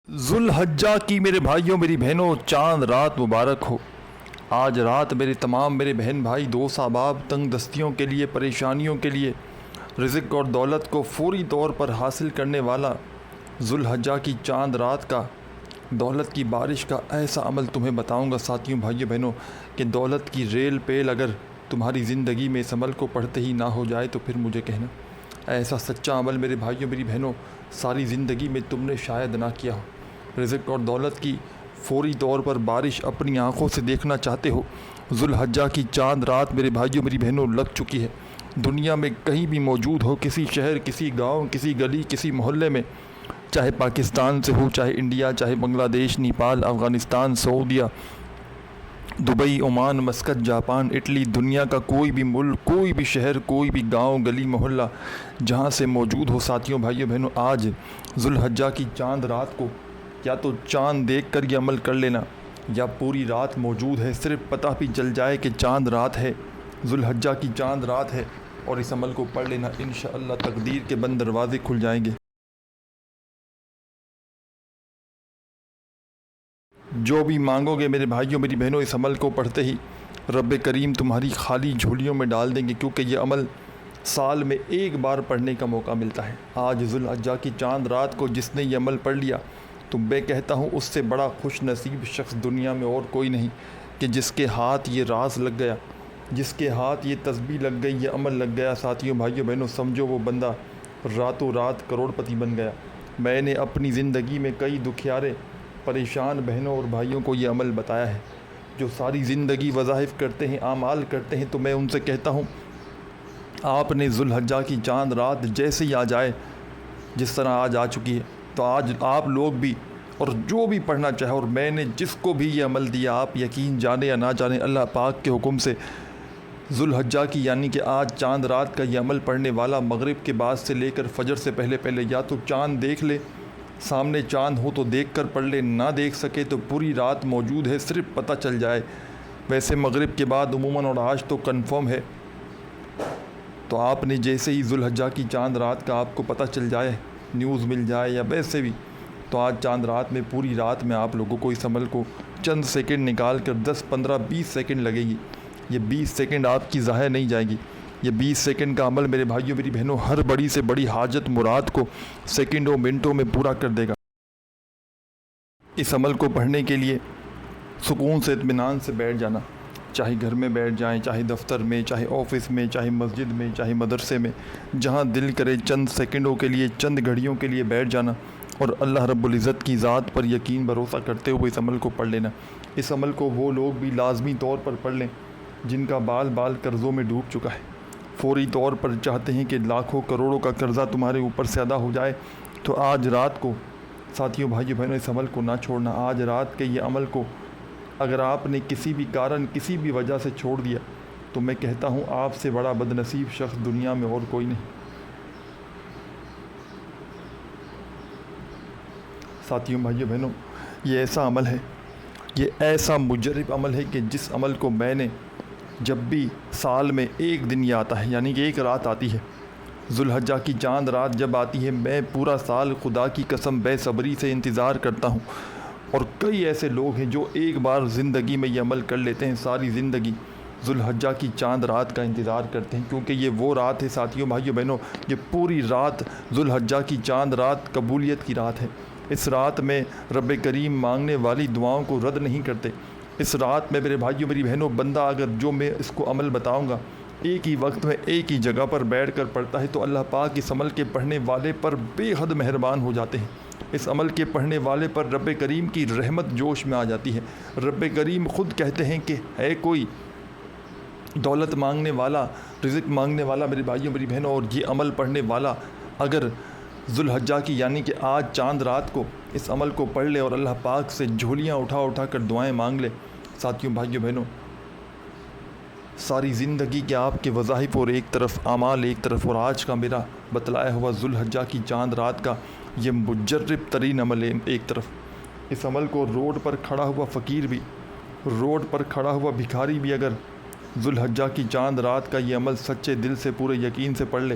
ذوالحجہ کی میرے بھائیوں میری بہنوں چاند رات مبارک ہو۔ آج رات میرے بہن بھائی دوست احباب تنگ دستیوں کے لیے، پریشانیوں کے لیے، رزق اور دولت کو فوری طور پر حاصل کرنے والا ذوالحجہ کی چاند رات کا دولت کی بارش کا ایسا عمل تمہیں بتاؤں گا ساتھیوں بھائیوں بہنوں کہ دولت کی ریل پیل اگر تمہاری زندگی میں اس عمل کو پڑھتے ہی نہ ہو جائے تو پھر مجھے کہنا۔ ایسا سچا عمل میرے بھائیوں میری بہنوں ساری زندگی میں تم نے شاید نہ کیا ہو۔ رزق اور دولت کی فوری طور پر بارش اپنی آنکھوں سے دیکھنا چاہتے ہو؟ ذوالحجہ کی چاند رات میرے بھائیوں میری بہنوں لگ چکی ہے۔ دنیا میں کہیں بھی موجود ہو، کسی شہر، کسی گاؤں، کسی گلی، کسی محلے میں، چاہے پاکستان سے ہو، چاہے انڈیا، چاہے بنگلہ دیش، نیپال، افغانستان، سعودیہ، Dubai, Oman, Muscat, Japan, Italy, دنیا کا کوئی بھی ملک، کوئی بھی شہر، کوئی بھی گاؤں، گلی، محلہ جہاں سے موجود ہو ساتھیوں بھائیوں بہنوں، آج ذوالحجہ کی چاند رات کو یا تو چاند دیکھ کر یہ عمل کر لینا یا پوری رات موجود ہے، صرف پتہ بھی چل جائے کہ چاند رات ہے، ذوالحجہ کی چاند رات ہے، اور اس عمل کو پڑھ لینا، انشاءاللہ تقدیر کے بند دروازے کھل جائیں گے۔ جو بھی مانگو گے میرے بھائیوں میری بہنوں اس عمل کو پڑھتے ہی رب کریم تمہاری خالی جھولیوں میں ڈال دیں گے، کیونکہ یہ عمل سال میں ایک بار پڑھنے کا موقع ملتا ہے۔ آج ذوالحجہ کی چاند رات کو جس نے یہ عمل پڑھ لیا تو میں کہتا ہوں اس سے بڑا خوش نصیب شخص دنیا میں اور کوئی نہیں کہ جس کے ہاتھ یہ راز لگ گیا، جس کے ہاتھ یہ تسبیح لگ گئی، یہ عمل لگ گیا ساتھیوں بھائیوں بہنوں، سمجھو وہ بندہ راتوں رات کروڑ پتی بن گیا۔ میں نے اپنی زندگی میں کئی دکھیارے پریشان بہنوں اور بھائیوں کو یہ عمل بتایا ہے جو ساری زندگی وظائف کرتے ہیں، اعمال کرتے ہیں، تو میں ان سے کہتا ہوں آپ نے ذوالحجہ کی چاند رات جیسے ہی آ جائے، جس طرح آج آ چکی ہے، تو آج آپ لوگ بھی اور جو بھی پڑھنا چاہے، اور میں نے جس کو بھی یہ عمل دیا، آپ یقین جانے یا نہ جانے، اللہ پاک کے حکم سے ذوالحجہ کی یعنی کہ آج چاند رات کا یہ عمل پڑھنے والا مغرب کے بعد سے لے کر فجر سے پہلے یا تو چاند دیکھ لے، سامنے چاند ہو تو دیکھ کر پڑھ لے، نہ دیکھ سکے تو پوری رات موجود ہے، صرف پتہ چل جائے۔ ویسے مغرب کے بعد عموماً اور آج تو کنفرم ہے، تو آپ نے جیسے ہی ذوالحجہ کی چاند رات کا آپ کو پتہ چل جائے، نیوز مل جائے یا ویسے بھی، تو آج چاند رات میں پوری رات میں آپ لوگوں کو اس عمل کو چند سیکنڈ نکال کر 10، 15، 20 سیکنڈ لگے گی، یہ 20 سیکنڈ آپ کی ضائع نہیں جائے گی۔ یہ 20 سیکنڈ کا عمل میرے بھائیوں میری بہنوں ہر بڑی سے بڑی حاجت مراد کو سیکنڈوں منٹوں میں پورا کر دے گا۔ اس عمل کو پڑھنے کے لیے سکون سے اطمینان سے بیٹھ جانا، چاہے گھر میں بیٹھ جائیں، چاہے دفتر میں، چاہے آفس میں، چاہے مسجد میں، چاہے مدرسے میں، جہاں دل کرے چند سیکنڈوں کے لیے، چند گھڑیوں کے لیے بیٹھ جانا اور اللہ رب العزت کی ذات پر یقین بھروسہ کرتے ہوئے اس عمل کو پڑھ لینا۔ اس عمل کو وہ لوگ بھی لازمی طور پر پڑھ لیں جن کا بال بال قرضوں میں ڈوب چکا ہے، فوری طور پر چاہتے ہیں کہ لاکھوں کروڑوں کا قرضہ تمہارے اوپر سے ادا ہو جائے، تو آج رات کو ساتھیوں بھائیوں بہنوں اس عمل کو نہ چھوڑنا۔ آج رات کے یہ عمل کو اگر آپ نے کسی بھی کارن، کسی بھی وجہ سے چھوڑ دیا تو میں کہتا ہوں آپ سے بڑا بد نصیب شخص دنیا میں اور کوئی نہیں۔ ساتھیوں بھائیوں بہنوں یہ ایسا عمل ہے، یہ ایسا مجرب عمل ہے کہ جس عمل کو میں نے جب بھی سال میں ایک دن یہ آتا ہے، یعنی کہ ایک رات آتی ہے، ذوالحجہ کی چاند رات جب آتی ہے، میں پورا سال خدا کی قسم بے صبری سے انتظار کرتا ہوں، اور کئی ایسے لوگ ہیں جو ایک بار زندگی میں یہ عمل کر لیتے ہیں، ساری زندگی ذوالحجہ کی چاند رات کا انتظار کرتے ہیں، کیونکہ یہ وہ رات ہے ساتھیوں بھائیوں بہنوں، یہ پوری رات ذوالحجہ کی چاند رات قبولیت کی رات ہے۔ اس رات میں رب کریم مانگنے والی دعاؤں کو رد نہیں کرتے۔ اس رات میں میرے بھائیوں میری بہنوں بندہ اگر جو میں اس کو عمل بتاؤں گا ایک ہی وقت میں ایک ہی جگہ پر بیٹھ کر پڑھتا ہے تو اللہ پاک اس عمل کے پڑھنے والے پر بے حد مہربان ہو جاتے ہیں۔ اس عمل کے پڑھنے والے پر رب کریم کی رحمت جوش میں آ جاتی ہے۔ رب کریم خود کہتے ہیں کہ ہے کوئی دولت مانگنے والا، رزق مانگنے والا میرے بھائیوں میری بہنوں، اور یہ عمل پڑھنے والا اگر ذوالحجہ کی یعنی کہ آج چاند رات کو اس عمل کو پڑھ لے اور اللہ پاک سے جھولیاں اٹھا کر دعائیں مانگ لے، ساتھیوں بھائیوں بہنوں ساری زندگی کے آپ کے وظائف اور ایک طرف اعمال ایک طرف، اور آج کا میرا بتلایا ہوا ذوالحجہ کی چاند رات کا یہ مجرب ترین عمل ہے ایک طرف۔ اس عمل کو روڈ پر کھڑا ہوا فقیر بھی، روڈ پر کھڑا ہوا بھکاری بھی اگر ذوالحجہ کی چاند رات کا یہ عمل سچے دل سے پورے یقین سے پڑھ لے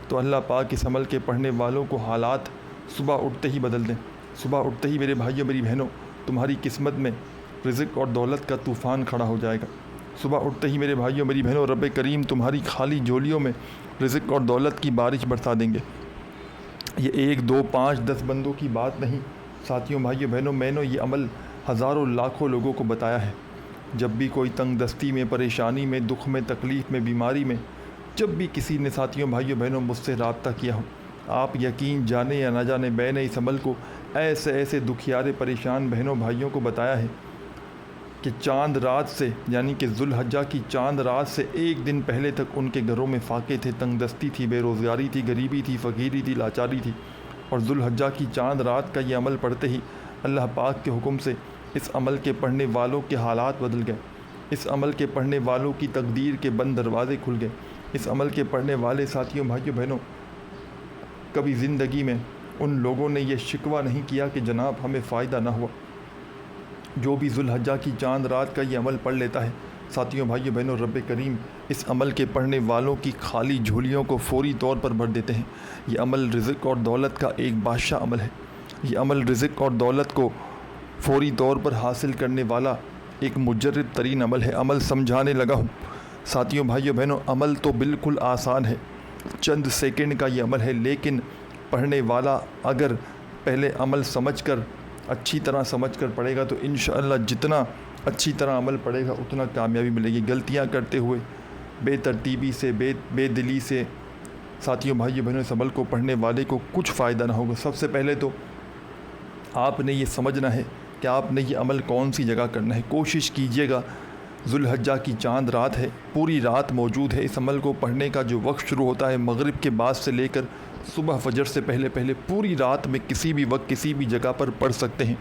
تو اللہ پاک اس عمل کے پڑھنے والوں کو حالات صبح اٹھتے ہی بدل دیں۔ صبح اٹھتے ہی میرے بھائیوں میری بہنوں تمہاری قسمت میں رزق اور دولت کا طوفان کھڑا ہو جائے گا۔ صبح اٹھتے ہی میرے بھائیوں میری بہنوں رب کریم تمہاری خالی جھولیوں میں رزق اور دولت کی بارش برسا دیں گے۔ یہ 1 2 5 10 بندوں کی بات نہیں ساتھیوں بھائیوں بہنوں، میں نے یہ عمل ہزاروں لاکھوں لوگوں کو بتایا ہے۔ جب بھی کوئی تنگ دستی میں، پریشانی میں، دکھ میں، تکلیف میں، بیماری میں، جب بھی کسی نے ساتھیوں بھائیوں بہنوں مجھ سے رابطہ کیا ہو، آپ یقین جانے یا نہ جانے میں نے اس عمل کو ایسے دکھیارے پریشان بہنوں بھائیوں کو بتایا ہے کہ چاند رات سے، یعنی کہ ذو الحجہ کی چاند رات سے 1 دن پہلے تک ان کے گھروں میں فاقے تھے، تنگ دستی تھی، بے روزگاری تھی، غریبی تھی، فقیری تھی، لاچاری تھی، اور ذو الحجہ کی چاند رات کا یہ عمل پڑھتے ہی اللہ پاک کے حکم سے اس عمل کے پڑھنے والوں کے حالات بدل گئے، اس عمل کے پڑھنے والوں کی تقدیر کے بند دروازے کھل گئے۔ اس عمل کے پڑھنے والے ساتھیوں بھائیوں بہنوں کبھی زندگی میں ان لوگوں نے یہ شکوہ نہیں کیا کہ جناب ہمیں فائدہ نہ ہوا۔ جو بھی ذو الحجہ کی چاند رات کا یہ عمل پڑھ لیتا ہے ساتھیوں بھائیوں بہنوں رب کریم اس عمل کے پڑھنے والوں کی خالی جھولیوں کو فوری طور پر بھر دیتے ہیں۔ یہ عمل رزق اور دولت کا ایک بادشاہ عمل ہے۔ یہ عمل رزق اور دولت کو فوری طور پر حاصل کرنے والا ایک مجرب ترین عمل ہے۔ عمل سمجھانے لگا ہوں ساتھیوں بھائیوں بہنوں، عمل تو بالکل آسان ہے، چند سیکنڈ کا یہ عمل ہے، لیکن پڑھنے والا اگر پہلے عمل سمجھ کر اچھی طرح سمجھ کر پڑھے گا تو انشاءاللہ جتنا اچھی طرح عمل پڑھے گا اتنا کامیابی ملے گی۔ غلطیاں کرتے ہوئے، بے ترتیبی سے، بے دلی سے ساتھیوں بھائیوں بہنوں اس عمل کو پڑھنے والے کو کچھ فائدہ نہ ہوگا۔ سب سے پہلے تو آپ نے یہ سمجھنا ہے کہ آپ نے یہ عمل کون سی جگہ کرنا ہے۔ کوشش کیجئے گا، ذو الحجہ کی چاند رات ہے، پوری رات موجود ہے۔ اس عمل کو پڑھنے کا جو وقت شروع ہوتا ہے مغرب کے بعد سے لے کر صبح فجر سے پہلے پوری رات میں کسی بھی وقت کسی بھی جگہ پر پڑھ سکتے ہیں،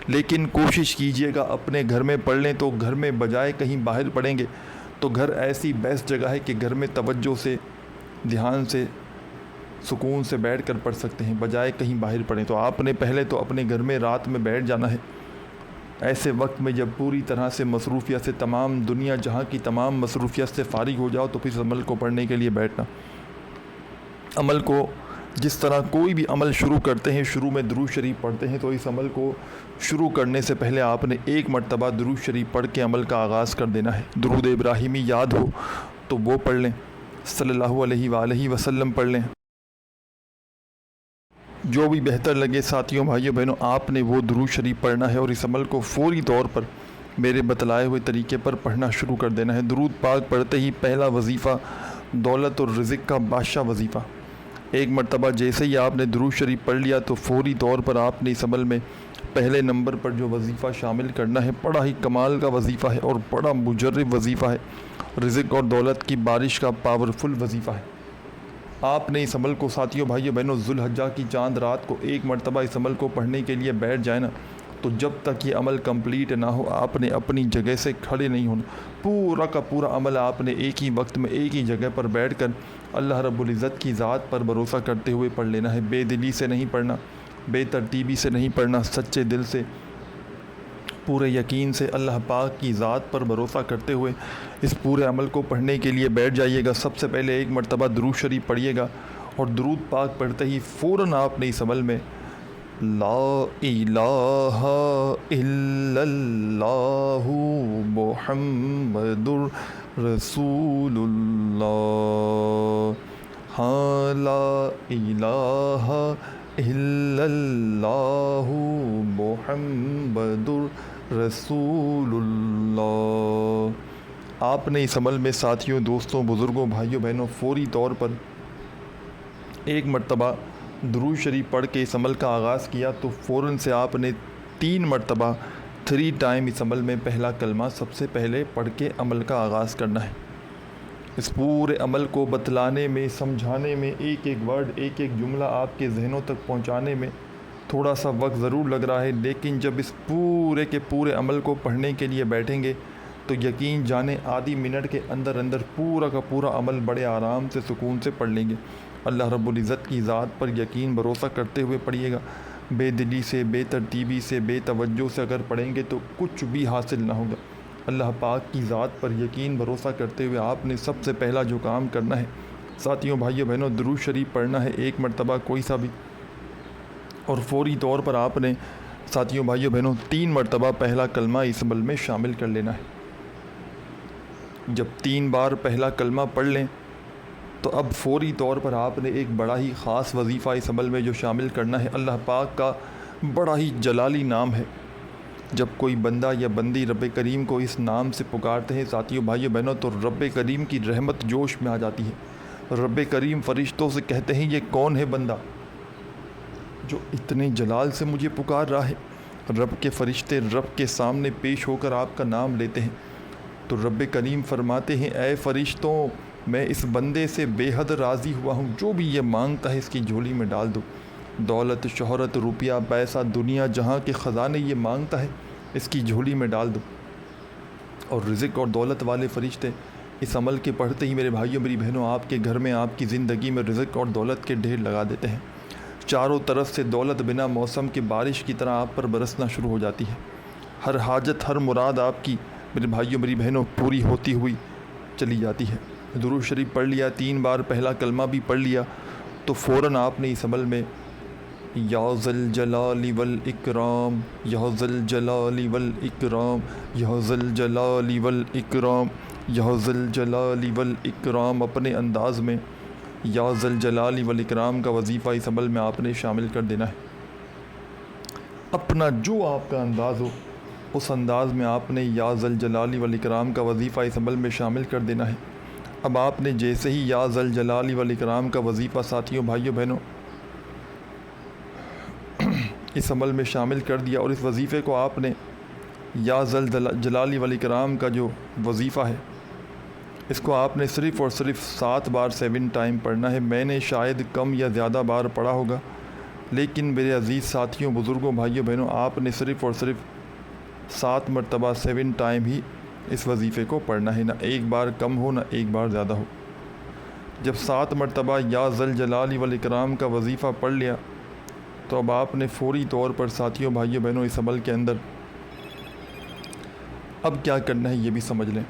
لیکن کوشش کیجئے گا اپنے گھر میں پڑھ لیں تو گھر میں بجائے کہیں باہر پڑھیں گے تو گھر ایسی بیسٹ جگہ ہے کہ گھر میں توجہ سے، دھیان سے، سکون سے بیٹھ کر پڑھ سکتے ہیں بجائے کہیں باہر پڑھیں۔ تو آپ نے پہلے تو اپنے گھر میں رات میں بیٹھ جانا ہے، ایسے وقت میں جب پوری طرح سے مصروفیت سے تمام دنیا جہاں کی تمام مصروفیت سے فارغ ہو جاؤ تو پھر اس عمل کو پڑھنے کے لیے بیٹھنا۔ عمل کو جس طرح کوئی بھی عمل شروع کرتے ہیں شروع میں درود شریف پڑھتے ہیں، تو اس عمل کو شروع کرنے سے پہلے آپ نے 1 مرتبہ درود شریف پڑھ کے عمل کا آغاز کر دینا ہے۔ درود ابراہیمی یاد ہو تو وہ پڑھ لیں، صلی اللہ علیہ وآلہ وسلم پڑھ لیں، جو بھی بہتر لگے ساتھیوں بھائیوں بہنوں آپ نے وہ درود شریف پڑھنا ہے اور اس عمل کو فوری طور پر میرے بتلائے ہوئے طریقے پر پڑھنا شروع کر دینا ہے۔ درود پاک پڑھتے ہی پہلا وظیفہ دولت اور رزق کا بادشاہ وظیفہ، 1 مرتبہ جیسے ہی آپ نے درود شریف پڑھ لیا تو فوری طور پر آپ نے اس عمل میں پہلے نمبر پر جو وظیفہ شامل کرنا ہے، بڑا ہی کمال کا وظیفہ ہے اور بڑا مجرب وظیفہ ہے، رزق اور دولت کی بارش کا پاورفل وظیفہ ہے۔ آپ نے اس عمل کو ساتھیوں بھائیوں بہنوں ذو الحجہ کی چاند رات کو 1 مرتبہ اس عمل کو پڑھنے کے لیے بیٹھ جائیں نا، تو جب تک یہ عمل کمپلیٹ نہ ہو آپ نے اپنی جگہ سے کھڑے نہیں ہونا۔ پورا کا پورا عمل آپ نے ایک ہی وقت میں ایک ہی جگہ پر بیٹھ کر اللہ رب العزت کی ذات پر بھروسہ کرتے ہوئے پڑھ لینا ہے۔ بے دلی سے نہیں پڑھنا، بے ترتیبی سے نہیں پڑھنا، سچے دل سے، پورے یقین سے اللہ پاک کی ذات پر بھروسہ کرتے ہوئے اس پورے عمل کو پڑھنے کے لیے بیٹھ جائیے گا۔ سب سے پہلے 1 مرتبہ درود شریف پڑھیے گا اور درود پاک پڑھتے ہی فوراً آپ نے اس عمل میں لا الہ الا اللہ محمد رسول اللہ، ہاں لا الہ الا اللہ محمد رسول اللہ۔ آپ نے اس عمل میں ساتھیوں، دوستوں، بزرگوں، بھائیوں، بہنوں فوری طور پر 1 مرتبہ درود شریف پڑھ کے اس عمل کا آغاز کیا تو فوراً سے آپ نے 3 مرتبہ 3 ٹائم اس عمل میں پہلا کلمہ سب سے پہلے پڑھ کے عمل کا آغاز کرنا ہے۔ اس پورے عمل کو بتلانے میں، سمجھانے میں، ایک ایک ورڈ، ایک ایک جملہ آپ کے ذہنوں تک پہنچانے میں تھوڑا سا وقت ضرور لگ رہا ہے، لیکن جب اس پورے کے پورے عمل کو پڑھنے کے لیے بیٹھیں گے تو یقین جانے آدھی منٹ کے اندر اندر پورا کا پورا عمل بڑے آرام سے، سکون سے پڑھ لیں گے۔ اللہ رب العزت کی ذات پر یقین بھروسہ کرتے ہوئے پڑھیے گا، بے دلی سے، بے ترتیبی سے، بے توجہ سے اگر پڑھیں گے تو کچھ بھی حاصل نہ ہوگا۔ اللہ پاک کی ذات پر یقین بھروسہ کرتے ہوئے آپ نے سب سے پہلا جو کام کرنا ہے ساتھیوں، بھائیوں، بہنوں، درود شریف پڑھنا ہے 1 مرتبہ کوئی سا بھی، اور فوری طور پر آپ نے ساتھیوں بھائیوں بہنوں 3 مرتبہ پہلا کلمہ اس عمل میں شامل کر لینا ہے۔ جب 3 بار پہلا کلمہ پڑھ لیں تو اب فوری طور پر آپ نے ایک بڑا ہی خاص وظیفہ اس عمل میں جو شامل کرنا ہے۔ اللہ پاک کا بڑا ہی جلالی نام ہے۔ جب کوئی بندہ یا بندی رب کریم کو اس نام سے پکارتے ہیں ساتھیوں بھائیوں بہنوں تو رب کریم کی رحمت جوش میں آ جاتی ہے۔ رب کریم فرشتوں سے کہتے ہیں یہ کون ہے بندہ جو اتنے جلال سے مجھے پکار رہا ہے۔ رب کے فرشتے رب کے سامنے پیش ہو کر آپ کا نام لیتے ہیں تو رب کریم فرماتے ہیں اے فرشتوں میں اس بندے سے بے حد راضی ہوا ہوں، جو بھی یہ مانگتا ہے اس کی جھولی میں ڈال دو۔ دولت، شہرت، روپیہ، پیسہ، دنیا جہاں کے خزانے یہ مانگتا ہے اس کی جھولی میں ڈال دو۔ اور رزق اور دولت والے فرشتے اس عمل کے پڑھتے ہی میرے بھائیوں میری بہنوں آپ کے گھر میں آپ کی زندگی میں رزق اور دولت کے ڈھیر لگا دیتے ہیں۔ چاروں طرف سے دولت بنا موسم کی بارش کی طرح آپ پر برسنا شروع ہو جاتی ہے۔ ہر حاجت، ہر مراد آپ کی میرے بھائیوں میری بہنوں پوری ہوتی ہوئی چلی جاتی ہے۔ درود شریف پڑھ لیا، 3 بار پہلا کلمہ بھی پڑھ لیا تو فوراً آپ نے اس عمل میں یا ذل جلال والاکرام، یا ذل جلال والاکرام، یا ذل جلال والاکرام، یا ذل جلال والاکرام اپنے انداز میں یا ذل جلال والاکرام کا وظیفہ اس عمل میں آپ نے شامل کر دینا ہے۔ اپنا جو آپ کا انداز ہو اس انداز میں آپ نے یا ذل جلال والاکرام کا وظیفہ اس عمل میں شامل کر دینا ہے۔ اب آپ نے جیسے ہی یا ذل جلال والاکرام کا وظیفہ ساتھیوں بھائیوں بہنوں اس عمل میں شامل کر دیا اور اس وظیفے کو آپ نے یا ذل جلال والاکرام کا جو وظیفہ ہے اس کو آپ نے صرف اور صرف 7 بار 7 ٹائم پڑھنا ہے۔ میں نے شاید کم یا زیادہ بار پڑھا ہوگا لیکن میرے عزیز ساتھیوں بزرگوں بھائیوں بہنوں آپ نے صرف اور صرف 7 مرتبہ 7 ٹائم ہی اس وظیفے کو پڑھنا ہے، نہ ایک بار کم ہو نہ ایک بار زیادہ ہو۔ جب 7 مرتبہ یا ذل جلال والاکرام کا وظیفہ پڑھ لیا تو اب آپ نے فوری طور پر ساتھیوں بھائیوں بہنوں اس عمل کے اندر اب کیا کرنا ہے یہ بھی سمجھ لیں۔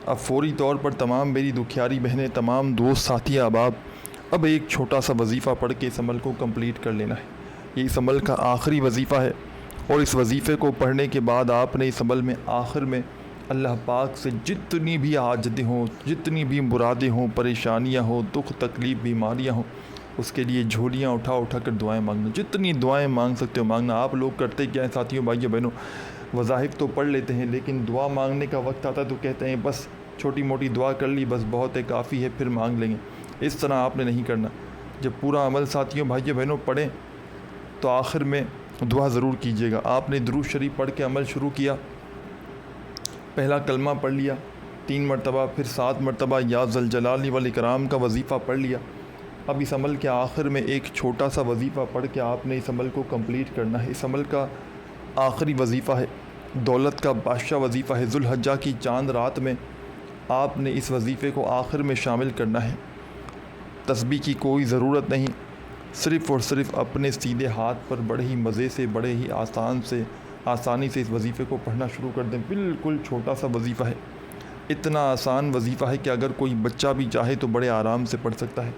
اب فوری طور پر تمام میری دکھیاری بہنیں، تمام دوست ساتھی احباب اب ایک چھوٹا سا وظیفہ پڑھ کے اس عمل کو کمپلیٹ کر لینا ہے۔ یہ اس عمل کا آخری وظیفہ ہے اور اس وظیفے کو پڑھنے کے بعد آپ نے اس عمل میں آخر میں اللہ پاک سے جتنی بھی حاجتیں ہوں، جتنی بھی مرادیں ہوں، پریشانیاں ہوں، دکھ تکلیف بیماریاں ہوں، اس کے لیے جھولیاں اٹھا اٹھا کر دعائیں مانگنا، جتنی دعائیں مانگ سکتے ہو مانگنا۔ آپ لوگ کرتے کیا ہیں ساتھیوں بھائیوں بہنوں، وظائف تو پڑھ لیتے ہیں لیکن دعا مانگنے کا وقت آتا ہے تو کہتے ہیں بس چھوٹی موٹی دعا کر لی، بس بہت ہے، کافی ہے، پھر مانگ لیں گے۔ اس طرح آپ نے نہیں کرنا۔ جب پورا عمل ساتھیوں بھائیوں بہنوں پڑھیں تو آخر میں دعا ضرور کیجیے گا۔ آپ نے درود شریف پڑھ کے عمل شروع کیا، پہلا کلمہ پڑھ لیا 3 مرتبہ، پھر 7 مرتبہ یا ذل جلال والاکرام کا وظیفہ پڑھ لیا۔ اب اس عمل کے آخر میں ایک چھوٹا سا وظیفہ پڑھ کے آپ نے اس عمل کو کمپلیٹ کرنا ہے۔ اس عمل کا آخری وظیفہ ہے، دولت کا بادشاہ وظیفہ ہے۔ ذو الحجہ کی چاند رات میں آپ نے اس وظیفے کو آخر میں شامل کرنا ہے۔ تسبیح کی کوئی ضرورت نہیں، صرف اور صرف اپنے سیدھے ہاتھ پر بڑے ہی مزے سے، بڑے ہی آسانی سے اس وظیفے کو پڑھنا شروع کر دیں۔ بالکل چھوٹا سا وظیفہ ہے، اتنا آسان وظیفہ ہے کہ اگر کوئی بچہ بھی چاہے تو بڑے آرام سے پڑھ سکتا ہے۔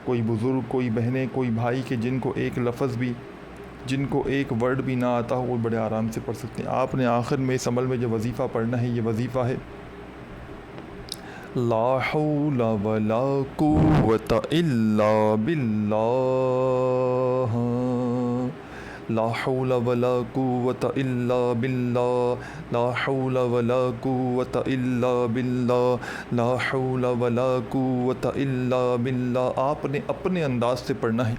کوئی بزرگ، کوئی بہنیں، کوئی بھائی کہ جن کو ایک لفظ بھی، جن کو ایک ورڈ بھی نہ آتا ہو وہ بڑے آرام سے پڑھ سکتے ہیں۔ آپ نے آخر میں اس عمل میں جو وظیفہ پڑھنا ہے یہ وظیفہ ہے لا حول ولا قوت الا باللہ، لا حول ولا قوت الا باللہ، لا حول ولا قوت الا باللہ، لا حول ولا قوت الا باللہ۔ آپ نے اپنے انداز سے پڑھنا ہے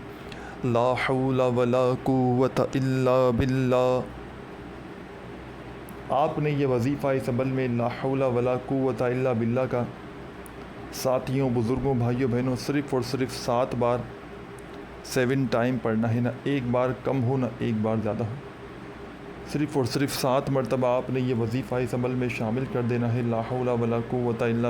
لا حول ولا قوت الا باللہ۔ آپ نے یہ وظیفہ اس عمل میں لا حول ولا قوت الا باللہ کا ساتھیوں بزرگوں بھائیوں بہنوں صرف اور صرف 7 بار 7 ٹائم پڑھنا ہے، نہ ایک بار کم ہو نہ ایک بار زیادہ ہو۔ صرف اور صرف 7 مرتبہ آپ نے یہ وظیفہ اس عمل میں شامل کر دینا ہے لا حول ولا قوت الا